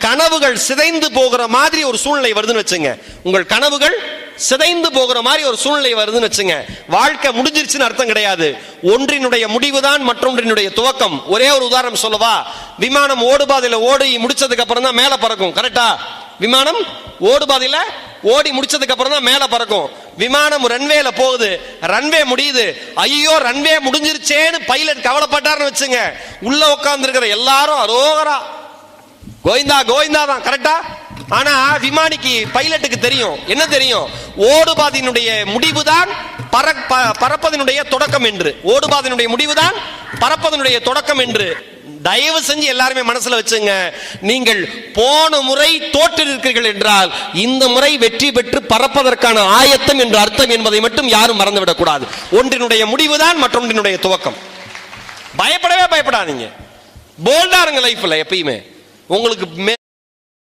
கனவுகள் சிதைந்து போகிற மாதிரி ஒரு சூழ்நிலை வருதுன்னு வச்சுங்க. உங்கள் கனவுகள் சிதைந்து போகிற மாதிரி ஒரு சூழ்நிலை வருதுன்னு வச்சுங்க. வாழ்க்கை முடிஞ்சிருச்சுன்னு அர்த்தம் கிடையாது. ஒன்றினுடைய முடிவுதான் மற்றொன்றினுடைய துவக்கம். ஒரே ஒரு உதாரணம் சொல்லவா? விமானம் ஓடுபாதையில ஓடி முடிச்சதுக்கு அப்புறம் தான் மேல பறக்கும். கரெக்டா? விமானம் ஓடுபாதையில ஓடி முடிச்சதுக்கு அப்புறம் தான் மேல பறக்கும். விமானம் ரன்வேல போகுது, ரன்வே முடியுது. ஐயோ ரன்வே முடிஞ்சிருச்சேன்னு பைலட் கவலைப்பட்டாருன்னு வச்சுங்க. உள்ள உட்கார்ந்து இருக்கிற எல்லாரும் அரோகரா கோவிந்தா கோவிந்தா தான். கரெக்டா? ஆனா விமானிக்கு பைலட்டுக்கு தெரியும், என்ன தெரியும்? ஓடுபாதையினுடைய முடிவுதான் பறப்பதனுடைய தொடக்கம் என்று. ஓடுபாதையினுடைய முடிவுதான் பறப்பதனுடைய தொடக்கம் என்று. தயவு செஞ்சு எல்லாருமே மனசுல வச்சுங்க. நீங்கள் போன முறை தோற்றிருக்கிறீர்கள் என்றால் இந்த முறை வெற்றி பெற்று பறப்பதற்கான ஆயத்தம் என்று அர்த்தம் என்பதை மட்டும் யாரும் மறந்துவிடக் கூடாது. ஒன்றினுடைய முடிவுதான் மற்றொன்றினுடைய துவக்கம். பயப்படவே பயப்படாதீங்க. போல்டா இருங்க லைஃப்ல எப்பயுமே. உங்களுக்கு